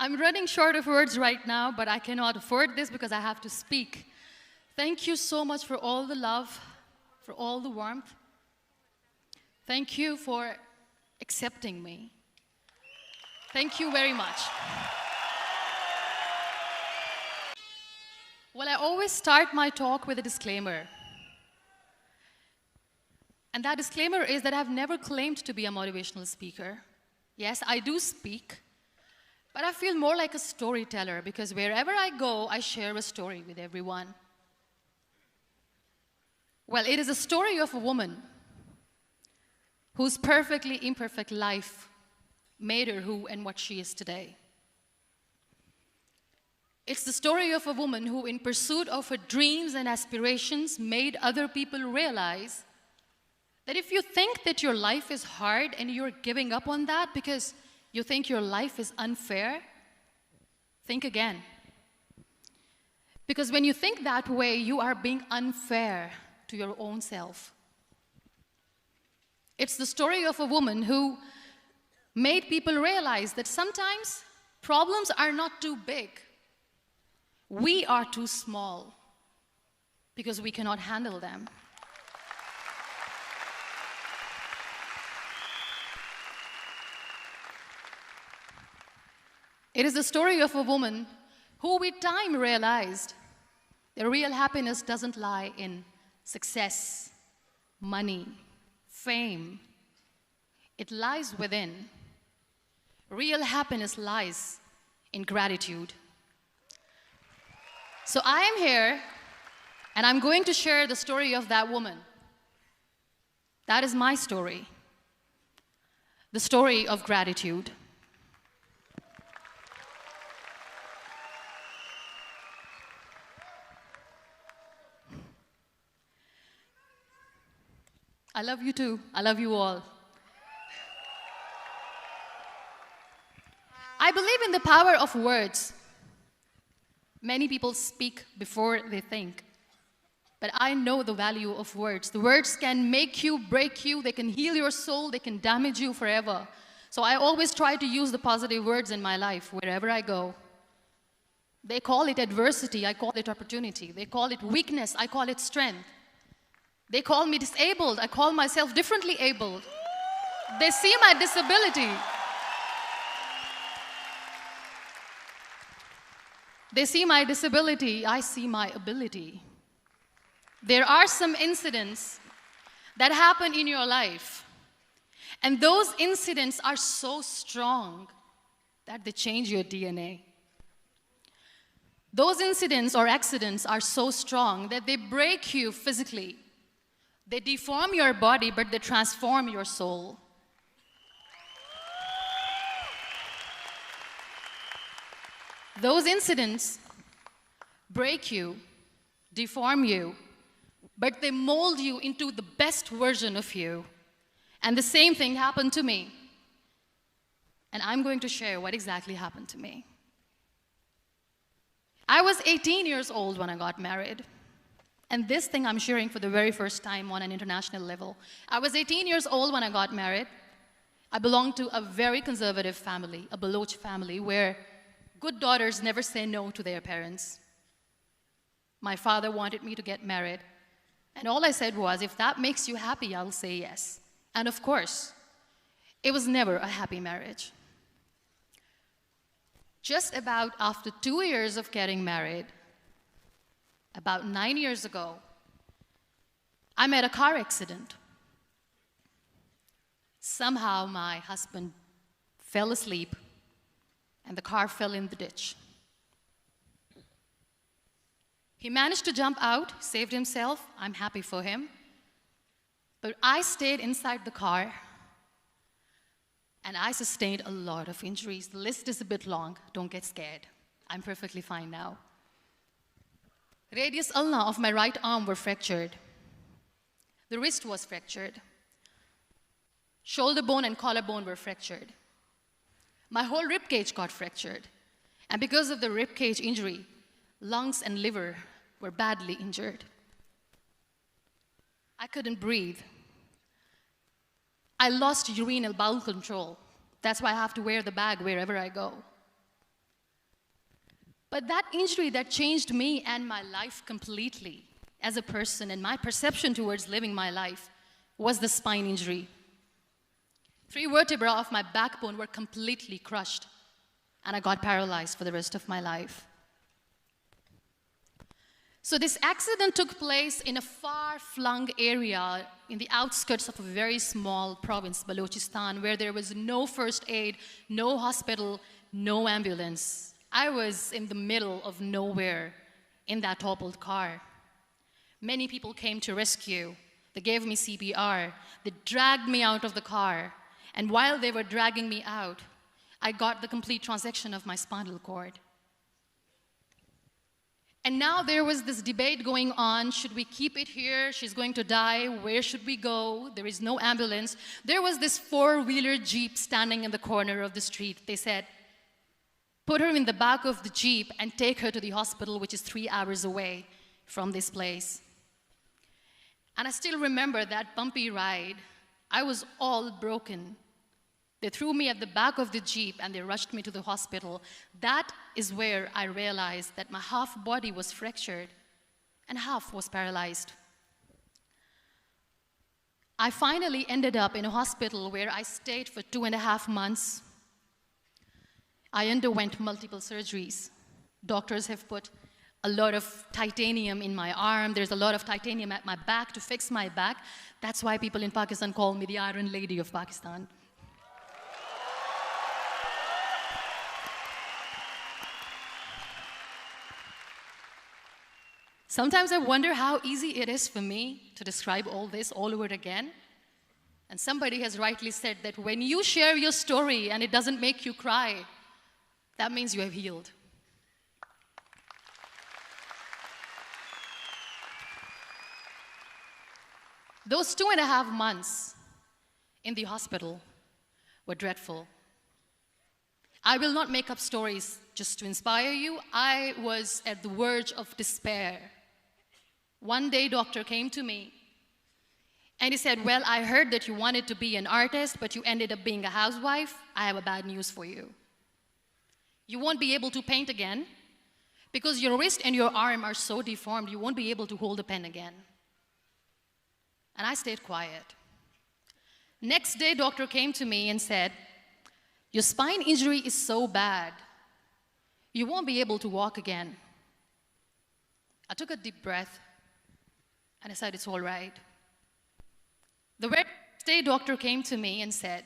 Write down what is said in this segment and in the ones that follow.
I'm running short of words right now, but I cannot afford this because I have to speak. Thank you so much for all the love, for all the warmth. Thank you for accepting me. Thank you very much. Well, I always start my talk with a disclaimer. And that disclaimer is that I've never claimed to be a motivational speaker. Yes, I do speak, but I feel more like a storyteller because wherever I go, I share a story with everyone. Well, it is a story of a woman whose perfectly imperfect life made her who and what she is today. It's the story of a woman who, in pursuit of her dreams and aspirations, made other people realize that if you think that your life is hard and you're giving up on that because you think your life is unfair, think again. Because when you think that way, you are being unfair to your own self. It's the story of a woman who made people realize that sometimes problems are not too big. We are too small because we cannot handle them. It is the story of a woman who with time realized that real happiness doesn't lie in success, money, fame. It lies within. Real happiness lies in gratitude. So I am here, and I'm going to share the story of that woman. That is my story. The story of gratitude. I love you too. I love you all. I believe in the power of words. Many people speak before they think. But I know the value of words. The words can make you, break you, they can heal your soul, they can damage you forever. So I always try to use the positive words in my life wherever I go. They call it adversity, I call it opportunity. They call it weakness, I call it strength. They call me disabled, I call myself differently abled. They see my disability. They see my disability, I see my ability. There are some incidents that happen in your life, and those incidents are so strong that they change your DNA. Those incidents or accidents are so strong that they break you physically. They deform your body, but they transform your soul. Those incidents break you, deform you, but they mold you into the best version of you. And the same thing happened to me. And I'm going to share what exactly happened to me. I was 18 years old when I got married. And this thing I'm sharing for the very first time on an international level. I was 18 years old when I got married. I belonged to a very conservative family, a Baloch family, where good daughters never say no to their parents. My father wanted me to get married. And all I said was, if that makes you happy, I'll say yes. And of course, it was never a happy marriage. Just about after 2 years of getting married, about 9 years ago, I met a car accident. Somehow my husband fell asleep and the car fell in the ditch. He managed to jump out, saved himself. I'm happy for him. But I stayed inside the car and I sustained a lot of injuries. The list is a bit long. Don't get scared. I'm perfectly fine now. Radius ulna of my right arm were fractured. The wrist was fractured. Shoulder bone and collarbone were fractured. My whole rib cage got fractured. And because of the rib cage injury, lungs and liver were badly injured. I couldn't breathe. I lost urinary bowel control. That's why I have to wear the bag wherever I go. But that injury that changed me and my life completely as a person and my perception towards living my life was the spine injury. 3 vertebrae of my backbone were completely crushed, and I got paralyzed for the rest of my life. So this accident took place in a far-flung area in the outskirts of a very small province, Balochistan, where there was no first aid, no hospital, no ambulance. I was in the middle of nowhere in that toppled car. Many people came to rescue. They gave me CPR. They dragged me out of the car. And while they were dragging me out, I got the complete transection of my spinal cord. And now there was this debate going on. Should we keep it here? She's going to die. Where should we go? There is no ambulance. There was this 4-wheeler Jeep standing in the corner of the street. They said, put her in the back of the Jeep and take her to the hospital, which is 3 hours away from this place. And I still remember that bumpy ride. I was all broken. They threw me at the back of the Jeep and they rushed me to the hospital. That is where I realized that my half body was fractured and half was paralyzed. I finally ended up in a hospital where I stayed for 2.5 months. I underwent multiple surgeries. Doctors have put a lot of titanium in my arm. There's a lot of titanium at my back to fix my back. That's why people in Pakistan call me the Iron Lady of Pakistan. Sometimes I wonder how easy it is for me to describe all this all over again. And somebody has rightly said that when you share your story and it doesn't make you cry, that means you have healed. Those 2.5 months in the hospital were dreadful. I will not make up stories just to inspire you. I was at the verge of despair. One day, doctor came to me and he said, well, I heard that you wanted to be an artist, but you ended up being a housewife. I have a bad news for you. You won't be able to paint again because your wrist and your arm are so deformed, you won't be able to hold a pen again. And I stayed quiet. Next day, doctor came to me and said, your spine injury is so bad, you won't be able to walk again. I took a deep breath and I said, it's all right. The very next day, doctor came to me and said,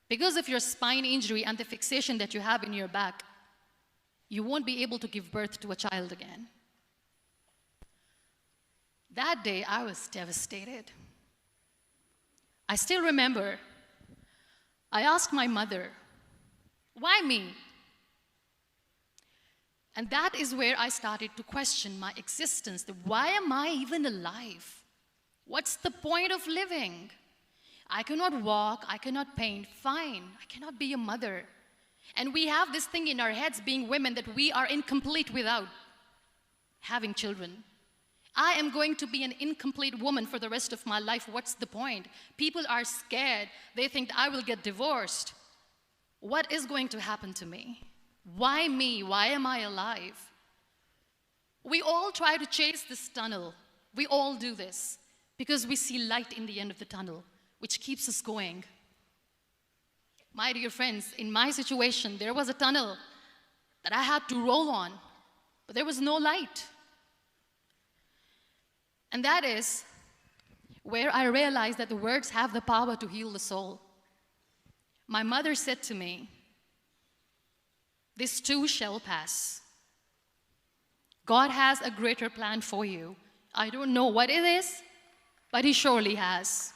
because of your spine injury and the fixation that you have in your back, you won't be able to give birth to a child again. That day, I was devastated. I still remember, I asked my mother, why me? And that is where I started to question my existence. Why am I even alive? What's the point of living? I cannot walk, I cannot paint, fine. I cannot be a mother. And we have this thing in our heads, being women, that we are incomplete without having children. I am going to be an incomplete woman for the rest of my life. What's the point? People are scared. They think I will get divorced. What is going to happen to me? Why me? Why am I alive? We all try to chase this tunnel. We all do this because we see light in the end of the tunnel, which keeps us going. My dear friends, in my situation, there was a tunnel that I had to roll on, but there was no light. And that is where I realized that the words have the power to heal the soul. My mother said to me, this too shall pass. God has a greater plan for you. I don't know what it is, but He surely has.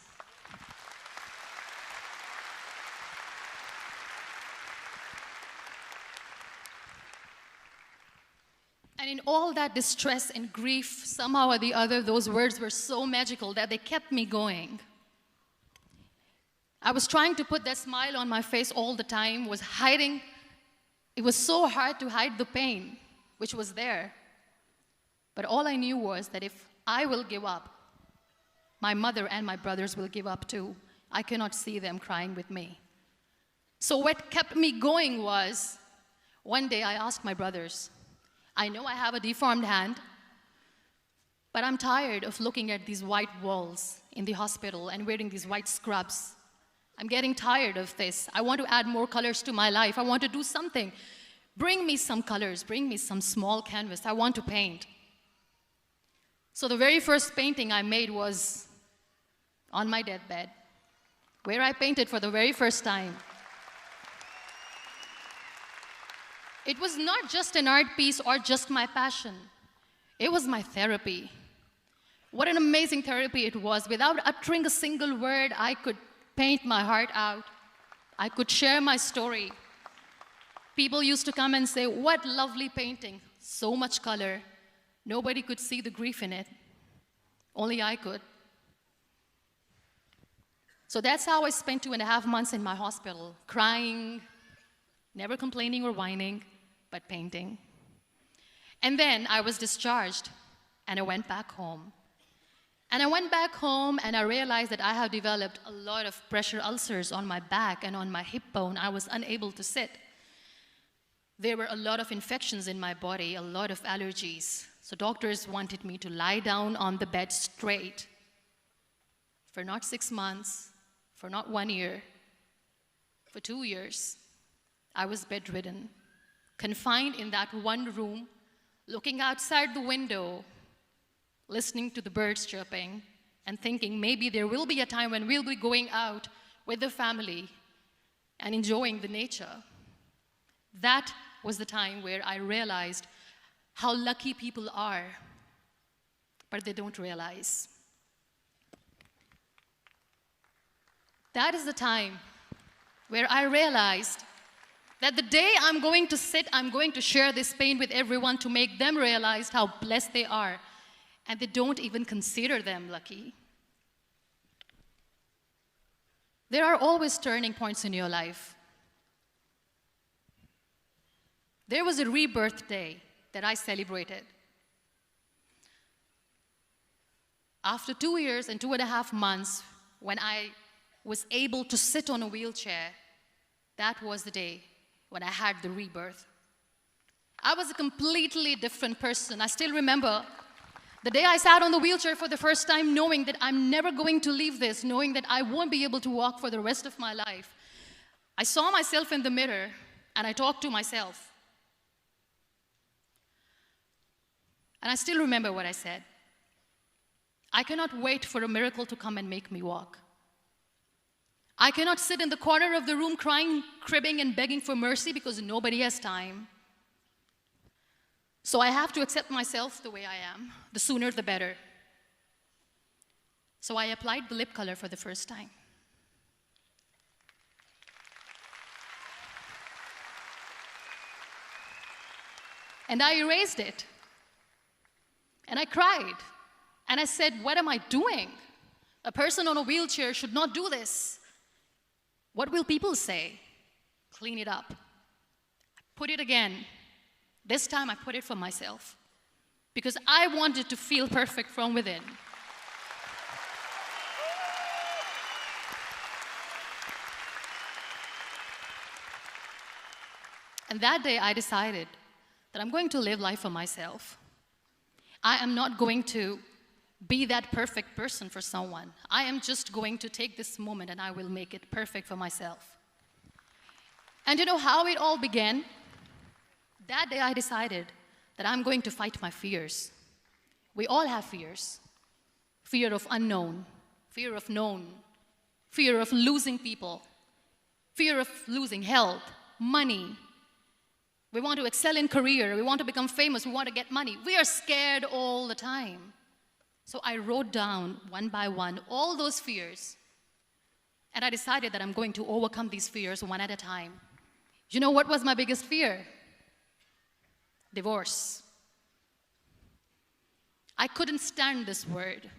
And in all that distress and grief, somehow or the other, those words were so magical that they kept me going. I was trying to put that smile on my face all the time, was hiding. It was so hard to hide the pain, which was there. But all I knew was that if I will give up, my mother and my brothers will give up too. I cannot see them crying with me. So what kept me going was, one day I asked my brothers, I know I have a deformed hand, but I'm tired of looking at these white walls in the hospital and wearing these white scrubs. I'm getting tired of this. I want to add more colors to my life. I want to do something. Bring me some colors. Bring me some small canvas. I want to paint. So the very first painting I made was on my deathbed, where I painted for the very first time. It was not just an art piece or just my passion. It was my therapy. What an amazing therapy it was. Without uttering a single word, I could paint my heart out. I could share my story. People used to come and say, "What lovely painting, so much color." Nobody could see the grief in it. Only I could. So that's how I spent 2.5 months in my hospital, crying, never complaining or whining, but painting. And then I was discharged, and I went back home. And I went back home, and I realized that I have developed a lot of pressure ulcers on my back and on my hip bone. I was unable to sit. There were a lot of infections in my body, a lot of allergies. So doctors wanted me to lie down on the bed straight for not 6 months, for not 1 year, for 2 years. I was bedridden, confined in that one room, looking outside the window, listening to the birds chirping, and thinking maybe there will be a time when we'll be going out with the family and enjoying the nature. That was the time where I realized how lucky people are, but they don't realize. That is the time where I realized that the day I'm going to sit, I'm going to share this pain with everyone to make them realize how blessed they are, and they don't even consider them lucky. There are always turning points in your life. There was a rebirth day that I celebrated. After 2 years and 2.5 months, when I was able to sit on a wheelchair, that was the day when I had the rebirth. I was a completely different person. I still remember the day I sat on the wheelchair for the first time, knowing that I'm never going to leave this, knowing that I won't be able to walk for the rest of my life. I saw myself in the mirror, and I talked to myself. And I still remember what I said. I cannot wait for a miracle to come and make me walk. I cannot sit in the corner of the room crying, cribbing, and begging for mercy because nobody has time. So I have to accept myself the way I am. The sooner, the better. So I applied the lip color for the first time. And I erased it. And I cried. And I said, what am I doing? A person on a wheelchair should not do this. What will people say? Clean it up. Put it again. This time I put it for myself. Because I wanted to feel perfect from within. And that day I decided that I'm going to live life for myself. I am not going to be that perfect person for someone. I am just going to take this moment and I will make it perfect for myself. And you know how it all began? That day I decided that I'm going to fight my fears. We all have fears. Fear of unknown, fear of known, fear of losing people, fear of losing health, money. We want to excel in career, we want to become famous, we want to get money. We are scared all the time. So I wrote down one by one all those fears. And I decided that I'm going to overcome these fears one at a time. You know what was my biggest fear? Divorce. I couldn't stand this word.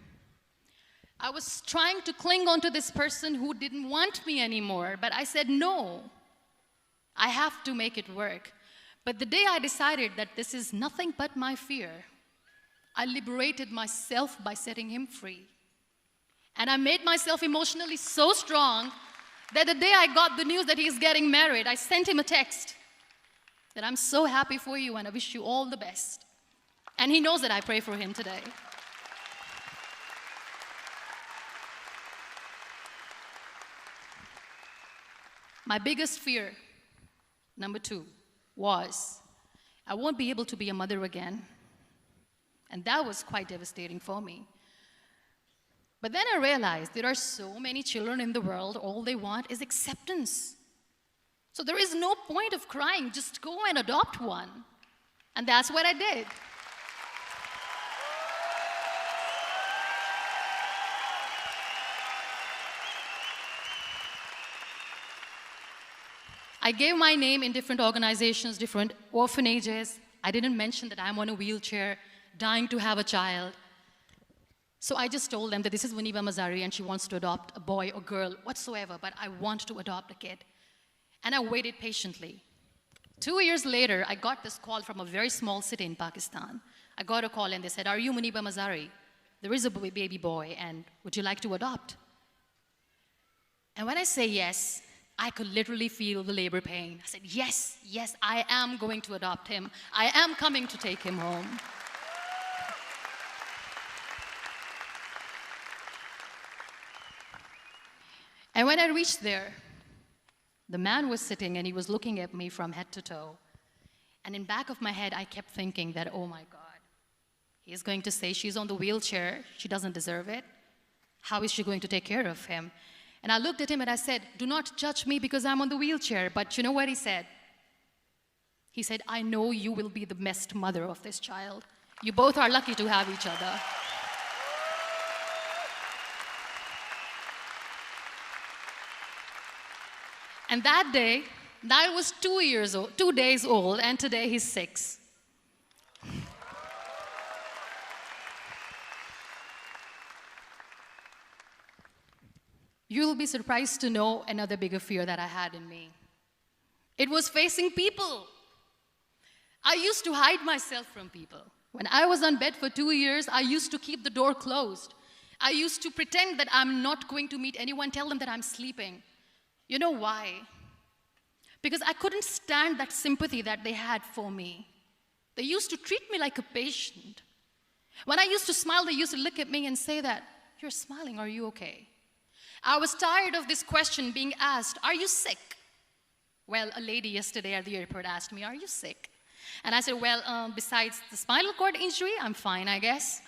I was trying to cling on to this person who didn't want me anymore, but I said no. I have to make it work. But the day I decided that this is nothing but my fear, I liberated myself by setting him free. And I made myself emotionally so strong that the day I got the news that he's getting married, I sent him a text that I'm so happy for you and I wish you all the best. And he knows that I pray for him today. My biggest fear, number 2, was I won't be able to be a mother again. And that was quite devastating for me. But then I realized there are so many children in the world, all they want is acceptance. So there is no point of crying, just go and adopt one. And that's what I did. I gave my name in different organizations, different orphanages. I didn't mention that I'm on a wheelchair, dying to have a child. So I just told them that this is Muniba Mazari and she wants to adopt a boy or girl, whatsoever, but I want to adopt a kid. And I waited patiently. 2 years later, I got this call from a very small city in Pakistan. I got a call and they said, "Are you Muniba Mazari? There is a baby boy and would you like to adopt?" And when I say yes, I could literally feel the labor pain. I said, yes, yes, I am going to adopt him. I am coming to take him home. And when I reached there, the man was sitting and he was looking at me from head to toe. And in back of my head, I kept thinking that, oh my God, he is going to say she's on the wheelchair, she doesn't deserve it. How is she going to take care of him? And I looked at him and I said, do not judge me because I'm on the wheelchair. But you know what he said? He said, I know you will be the best mother of this child. You both are lucky to have each other. And that day, Niall was 2 days old, and today he's 6. You'll be surprised to know another bigger fear that I had in me. It was facing people. I used to hide myself from people. When I was on bed for 2 years, I used to keep the door closed. I used to pretend that I'm not going to meet anyone, tell them that I'm sleeping. You know why? Because I couldn't stand that sympathy that they had for me. They used to treat me like a patient. When I used to smile, they used to look at me and say that, you're smiling, are you okay? I was tired of this question being asked, are you sick? Well, a lady yesterday at the airport asked me, are you sick? And I said, well, besides the spinal cord injury, I'm fine, I guess.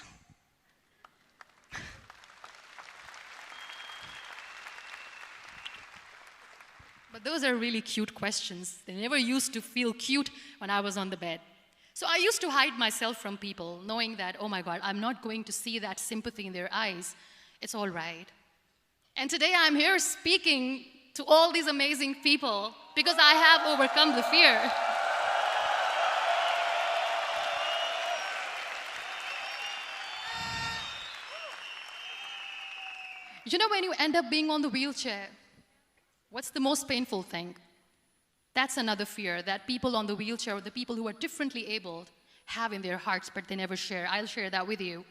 But those are really cute questions. They never used to feel cute when I was on the bed. So I used to hide myself from people, knowing that, oh my God, I'm not going to see that sympathy in their eyes. It's all right. And today I'm here speaking to all these amazing people because I have overcome the fear. You know, when you end up being on the wheelchair, what's the most painful thing? That's another fear that people on the wheelchair or the people who are differently abled have in their hearts, but they never share. I'll share that with you.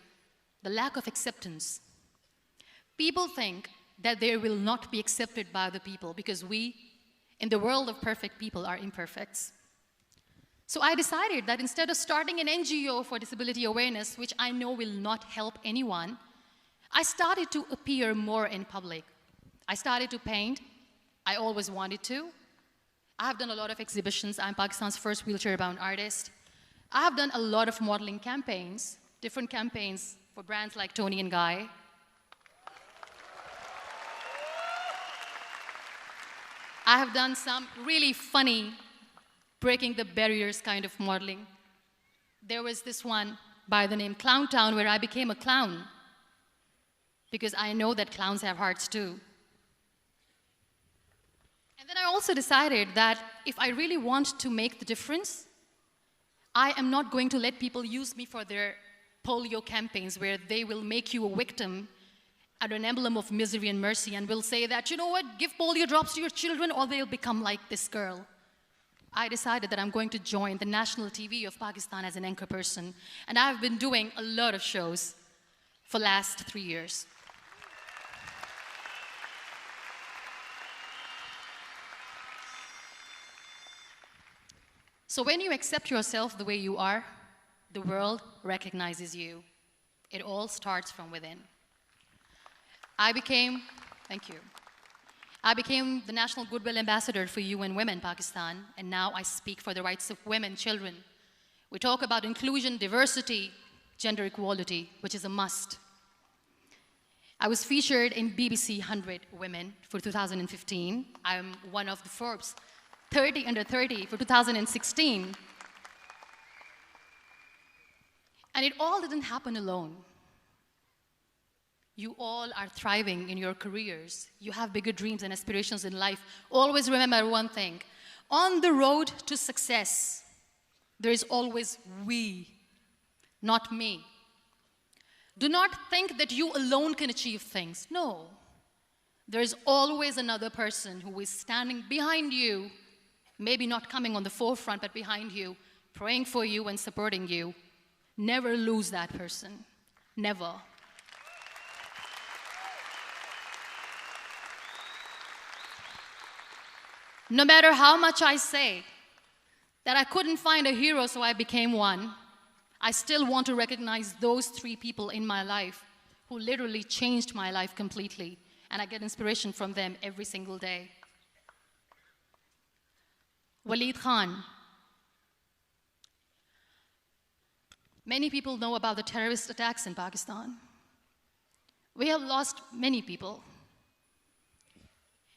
The lack of acceptance. People think that they will not be accepted by the people because we, in the world of perfect people, are imperfects. So I decided that instead of starting an NGO for disability awareness, which I know will not help anyone, I started to appear more in public. I started to paint. I always wanted to. I have done a lot of exhibitions. I'm Pakistan's first wheelchair-bound artist. I have done a lot of modeling campaigns, different campaigns for brands like Tony and Guy. I have done some really funny, breaking the barriers kind of modeling. There was this one by the name Clown Town where I became a clown because I know that clowns have hearts too. And then I also decided that if I really want to make the difference, I am not going to let people use me for their polio campaigns where they will make you a victim and an emblem of misery and mercy and will say that, you know what, give polio drops to your children or they'll become like this girl. I decided that I'm going to join the national TV of Pakistan as an anchor person. And I've been doing a lot of shows for the last 3 years. So when you accept yourself the way you are, the world recognizes you. It all starts from within. Thank you. I became the National Goodwill Ambassador for UN Women Pakistan, and now I speak for the rights of women, children. We talk about inclusion, diversity, gender equality, which is a must. I was featured in BBC 100 Women for 2015. I'm one of the Forbes 30 under 30 for 2016. And it all didn't happen alone. You all are thriving in your careers. You have bigger dreams and aspirations in life. Always remember one thing. On the road to success, there is always we, not me. Do not think that you alone can achieve things. No. There is always another person who is standing behind you, maybe not coming on the forefront, but behind you, praying for you and supporting you. Never lose that person. Never. No matter how much I say that I couldn't find a hero, so I became one, I still want to recognize those 3 people in my life who literally changed my life completely, and I get inspiration from them every single day. Waleed Khan. Many people know about the terrorist attacks in Pakistan. We have lost many people.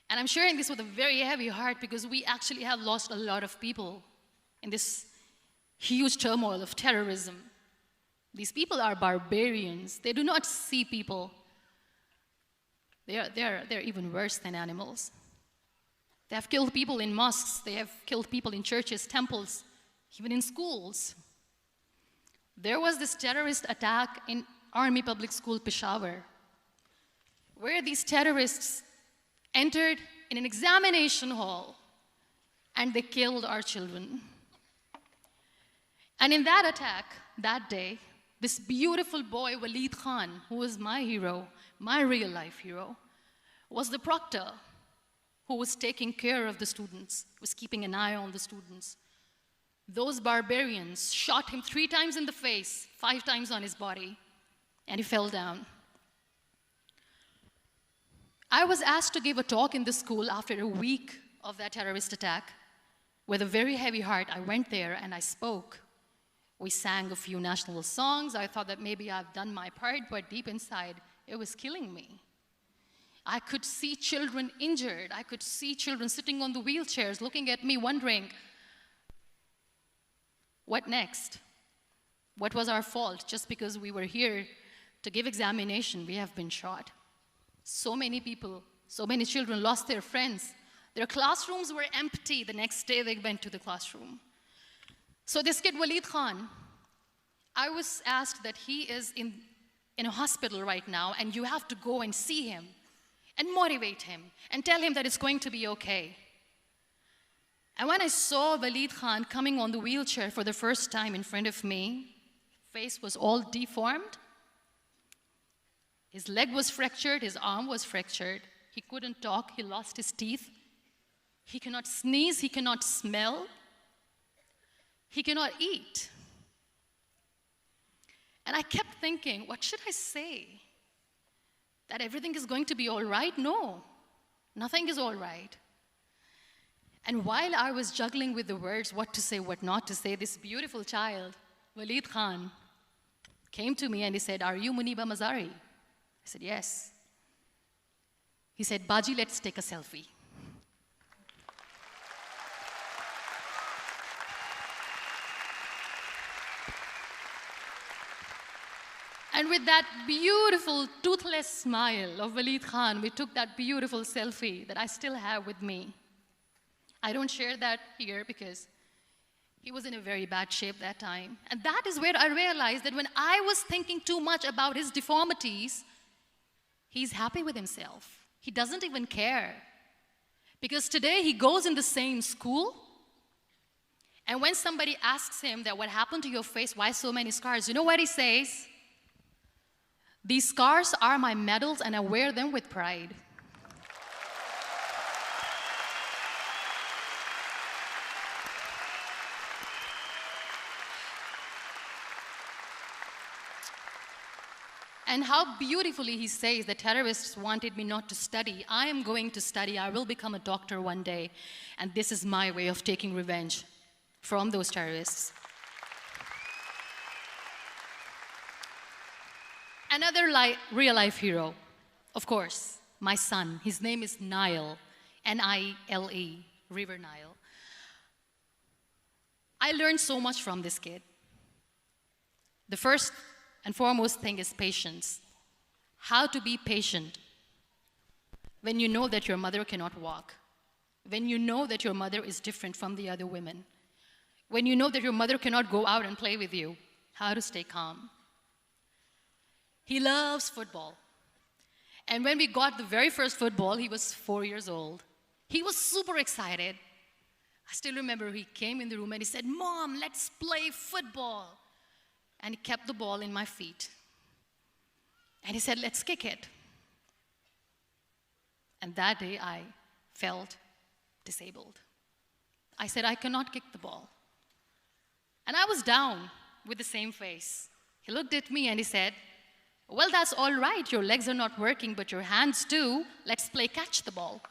And I'm sharing this with a very heavy heart because we actually have lost a lot of people in this huge turmoil of terrorism. These people are barbarians. They do not see people. They're even worse than animals. They have killed people in mosques. They have killed people in churches, temples, even in schools. There was this terrorist attack in Army Public School, Peshawar, where these terrorists entered in an examination hall and they killed our children. And in that attack, that day, this beautiful boy, Waleed Khan, who was my hero, my real life hero, was the proctor who was taking care of the students, was keeping an eye on the students. Those barbarians shot him 3 times in the face, 5 times on his body, and he fell down. I was asked to give a talk in the school after a week of that terrorist attack. With a very heavy heart, I went there and I spoke. We sang a few national songs. I thought that maybe I've done my part, but deep inside, it was killing me. I could see children injured. I could see children sitting on the wheelchairs looking at me wondering, what next? What was our fault? Just because we were here to give examination, we have been shot. So many people, so many children lost their friends. Their classrooms were empty. The next day they went to the classroom. So this kid, Waleed Khan, I was asked that he is in a hospital right now, and you have to go and see him and motivate him and tell him that it's going to be okay. And when I saw Waleed Khan coming on the wheelchair for the first time in front of me, face was all deformed. His leg was fractured, his arm was fractured. He couldn't talk, he lost his teeth. He cannot sneeze, he cannot smell. He cannot eat. And I kept thinking, what should I say? That everything is going to be all right? No, nothing is all right. And while I was juggling with the words, what to say, what not to say, this beautiful child, Waleed Khan, came to me and he said, "Are you Muniba Mazari?" I said, "Yes." He said, "Baji, let's take a selfie." And with that beautiful, toothless smile of Waleed Khan, we took that beautiful selfie that I still have with me. I don't share that here because he was in a very bad shape that time. And that is where I realized that when I was thinking too much about his deformities, he's happy with himself. He doesn't even care. Because today he goes in the same school, and when somebody asks him that what happened to your face, why so many scars, you know what he says? "These scars are my medals and I wear them with pride." And how beautifully he says the terrorists wanted me not to study. I am going to study. I will become a doctor one day. And this is my way of taking revenge from those terrorists. Another real-life hero, of course, my son. His name is Nile, N-I-L-E, River Nile. I learned so much from this kid. The first and foremost thing is patience. How to be patient when you know that your mother cannot walk, when you know that your mother is different from the other women, when you know that your mother cannot go out and play with you, how to stay calm. He loves football. And when we got the very first football, he was 4 years old. He was super excited. I still remember he came in the room and he said, "Mom, let's play football." And he kept the ball in my feet. And he said, "Let's kick it." And that day I felt disabled. I said, "I cannot kick the ball." And I was down with the same face. He looked at me and he said, "Well, that's all right. Your legs are not working, but your hands do. Let's play catch the ball."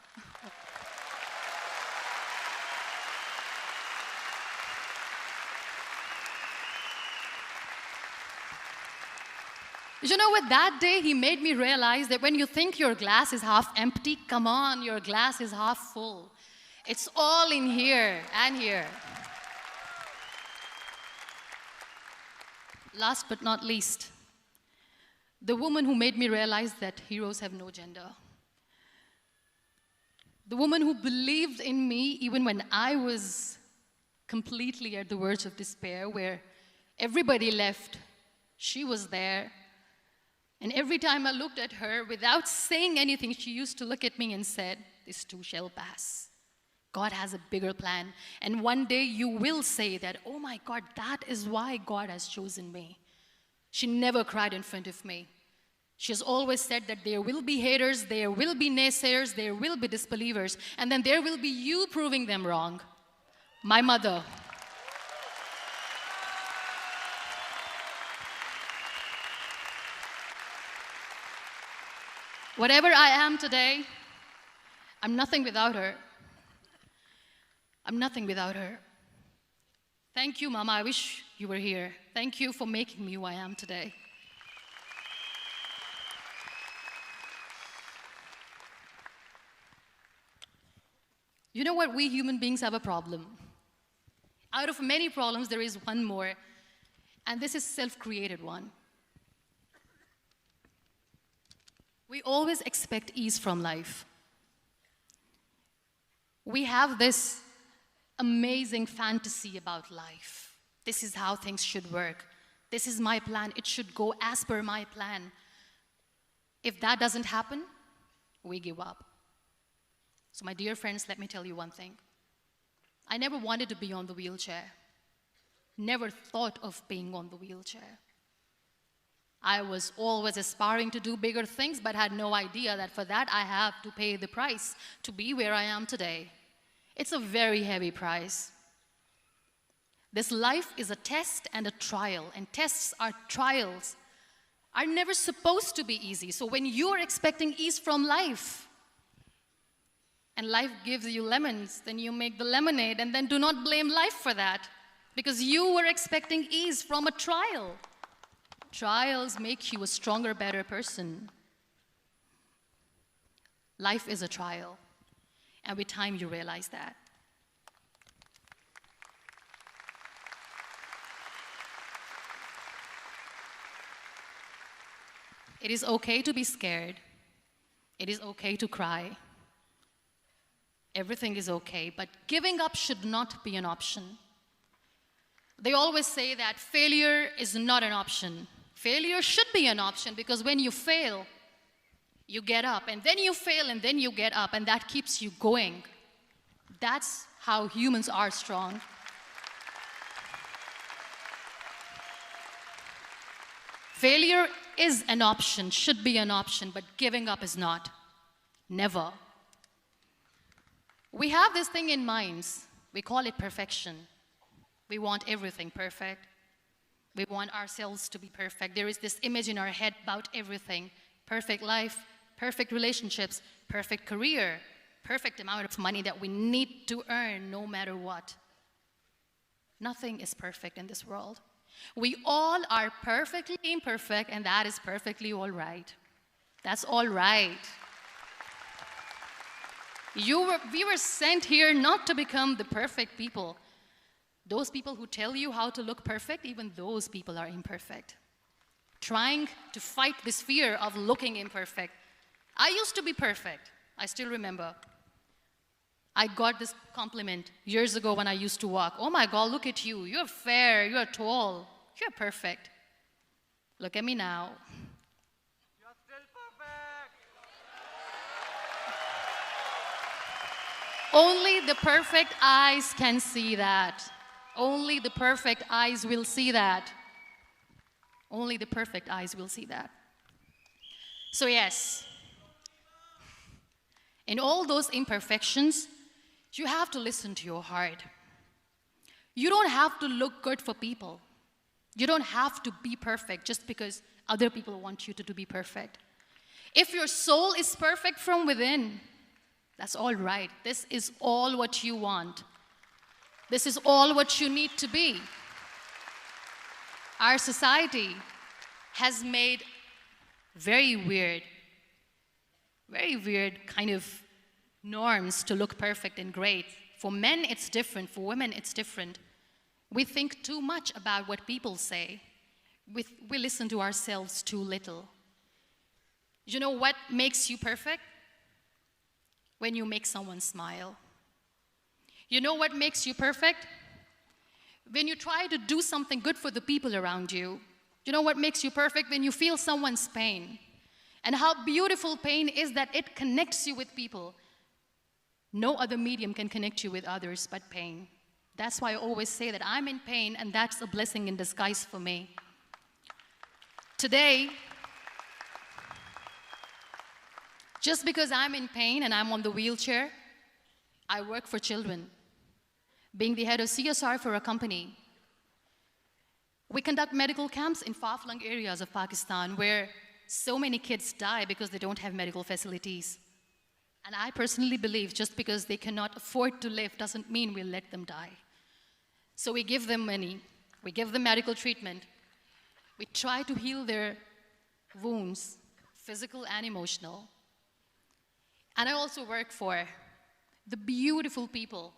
You know what? That day, he made me realize that when you think your glass is half empty, come on, your glass is half full. It's all in here and here. Last but not least, the woman who made me realize that heroes have no gender. The woman who believed in me even when I was completely at the verge of despair, where everybody left, she was there. And every time I looked at her, without saying anything, she used to look at me and said, "This too shall pass. God has a bigger plan. And one day you will say that, oh my God, that is why God has chosen me." She never cried in front of me. She has always said that there will be haters, there will be naysayers, there will be disbelievers, and then there will be you proving them wrong. My mother. Whatever I am today, I'm nothing without her. I'm nothing without her. Thank you, Mama. I wish you were here. Thank you for making me who I am today. You know what? We human beings have a problem. Out of many problems, there is one more, and this is a self-created one. We always expect ease from life. We have this amazing fantasy about life. This is how things should work. This is my plan. It should go as per my plan. If that doesn't happen, we give up. So my dear friends, let me tell you one thing. I never wanted to be on the wheelchair. Never thought of being on the wheelchair. I was always aspiring to do bigger things, but had no idea that for that I have to pay the price to be where I am today. It's a very heavy price. This life is a test and a trial, and tests are trials are never supposed to be easy. So when you're expecting ease from life, and life gives you lemons, then you make the lemonade, and then do not blame life for that, because you were expecting ease from a trial. Trials make you a stronger, better person. Life is a trial, and with time you realize that. It is okay to be scared. It is okay to cry. Everything is okay, but giving up should not be an option. They always say that failure is not an option. Failure should be an option, because when you fail, you get up, and then you fail, and then you get up, and that keeps you going. That's how humans are strong. Failure is an option, should be an option, but giving up is not. Never. We have this thing in minds. We call it perfection. We want everything perfect. We want ourselves to be perfect. There is this image in our head about everything. Perfect life, perfect relationships, perfect career, perfect amount of money that we need to earn no matter what. Nothing is perfect in this world. We all are perfectly imperfect, and that is perfectly all right. That's all right. We were sent here not to become the perfect people. Those people who tell you how to look perfect, even those people are imperfect. Trying to fight this fear of looking imperfect. I used to be perfect. I still remember. I got this compliment years ago when I used to walk. Oh my God, look at you. You're fair, you're tall, you're perfect. Look at me now. You're still perfect. Only the perfect eyes can see that. Only the perfect eyes will see that. Only the perfect eyes will see that. So yes, in all those imperfections, you have to listen to your heart. You don't have to look good for people. You don't have to be perfect just because other people want you to be perfect. If your soul is perfect from within, that's all right. This is all what you want. This is all what you need to be. Our society has made very weird kind of norms to look perfect and great. For men, it's different. For women, it's different. We think too much about what people say. We listen to ourselves too little. You know what makes you perfect? When you make someone smile. You know what makes you perfect? When you try to do something good for the people around you. You know what makes you perfect? When you feel someone's pain. And how beautiful pain is that it connects you with people. No other medium can connect you with others but pain. That's why I always say that I'm in pain, and that's a blessing in disguise for me. Today, just because I'm in pain and I'm on the wheelchair, I work for children. Being the head of CSR for a company, we conduct medical camps in far-flung areas of Pakistan where so many kids die because they don't have medical facilities. And I personally believe just because they cannot afford to live doesn't mean we'll let them die. So we give them money, we give them medical treatment, we try to heal their wounds, physical and emotional. And I also work for the beautiful people,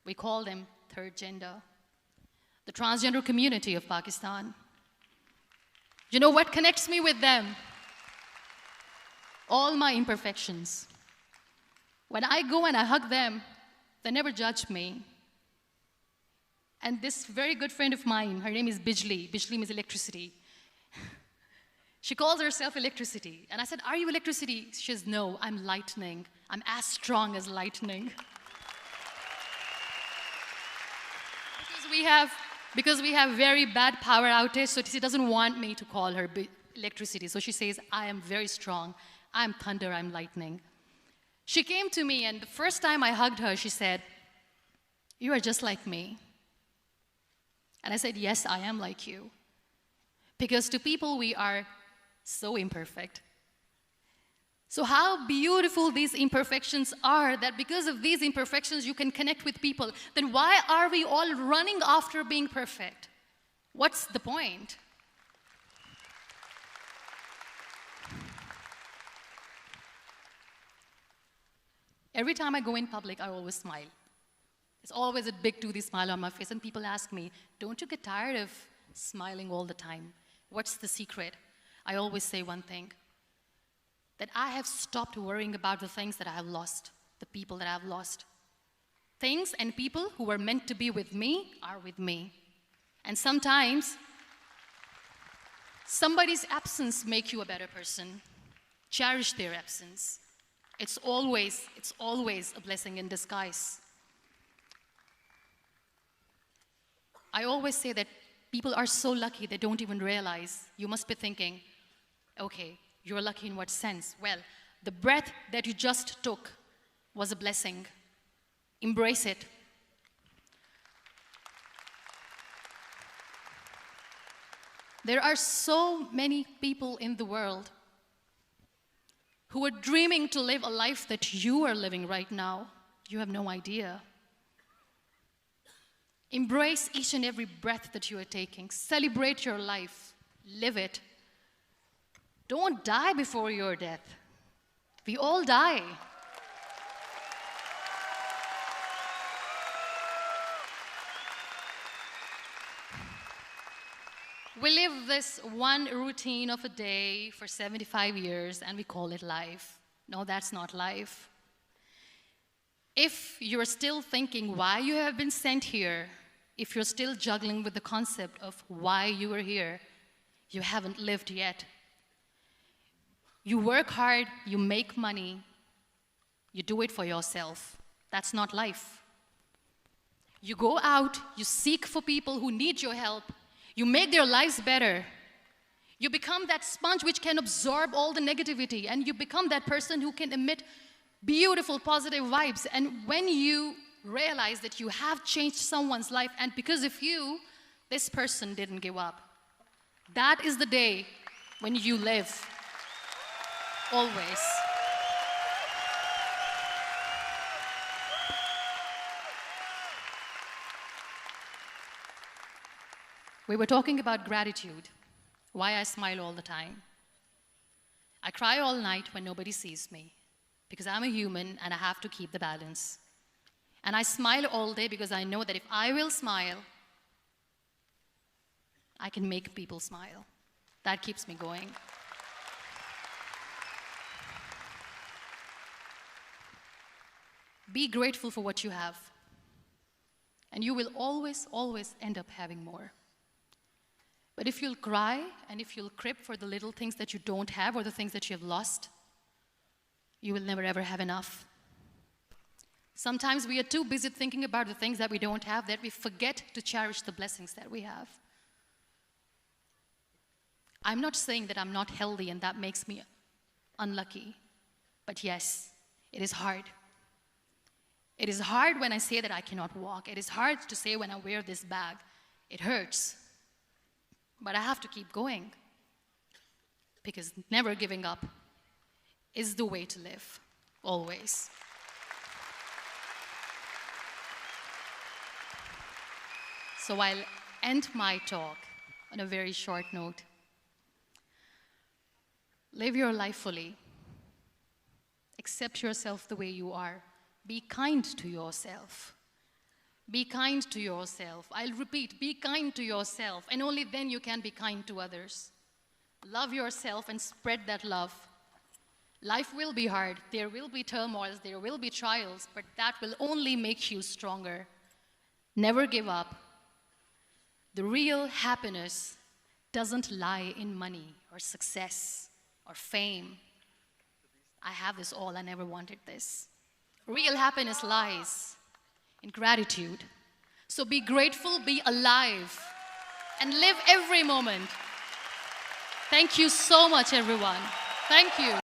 we call them third gender, the transgender community of Pakistan. You know what connects me with them? All my imperfections. When I go and I hug them, they never judge me. And this very good friend of mine, her name is Bijli. Bijli means electricity. She calls herself electricity. And I said, are you electricity? She says, no, I'm lightning. I'm as strong as lightning. Because we have very bad power outage, so she doesn't want me to call her electricity. So she says, I am very strong. I'm thunder, I'm lightning. She came to me, and the first time I hugged her, she said, you are just like me. And I said, yes, I am like you. Because to people, we are so imperfect. So how beautiful these imperfections are, that because of these imperfections, you can connect with people. Then why are we all running after being perfect? What's the point? Every time I go in public, I always smile. There's always a big toothy smile on my face, and people ask me, don't you get tired of smiling all the time? What's the secret? I always say one thing, that I have stopped worrying about the things that I have lost, the people that I have lost. Things and people who were meant to be with me are with me. And sometimes, somebody's absence makes you a better person. Cherish their absence. It's always a blessing in disguise. I always say that people are so lucky they don't even realize. You must be thinking, okay, you're lucky in what sense? Well, the breath that you just took was a blessing. Embrace it. There are so many people in the world who are dreaming to live a life that you are living right now. You have no idea. Embrace each and every breath that you are taking. Celebrate your life. Live it. Don't die before your death. We all die. We live this one routine of a day for 75 years and we call it life. No, that's not life. If you're still thinking why you have been sent here, if you're still juggling with the concept of why you are here, you haven't lived yet. You work hard, you make money, you do it for yourself. That's not life. You go out, you seek for people who need your help, you make their lives better. You become that sponge which can absorb all the negativity, and you become that person who can emit beautiful, positive vibes. And when you realize that you have changed someone's life, and because of you, this person didn't give up, that is the day when you live. Always. We were talking about gratitude, why I smile all the time. I cry all night when nobody sees me, because I'm a human and I have to keep the balance. And I smile all day because I know that if I will smile, I can make people smile. That keeps me going. Be grateful for what you have, and you will always, always end up having more. But if you'll cry and if you'll crib for the little things that you don't have or the things that you have lost, you will never ever have enough. Sometimes we are too busy thinking about the things that we don't have that we forget to cherish the blessings that we have. I'm not saying that I'm not healthy and that makes me unlucky, but yes, it is hard. It is hard when I say that I cannot walk. It is hard to say when I wear this bag. It hurts. But I have to keep going, because never giving up is the way to live, always. So I'll end my talk on a very short note. Live your life fully. Accept yourself the way you are. Be kind to yourself. Be kind to yourself. I'll repeat, be kind to yourself, and only then you can be kind to others. Love yourself and spread that love. Life will be hard. There will be turmoils, there will be trials, but that will only make you stronger. Never give up. The real happiness doesn't lie in money or success or fame. I have this all, I never wanted this. Real happiness lies in gratitude. So be grateful, be alive, and live every moment. Thank you so much, everyone. Thank you.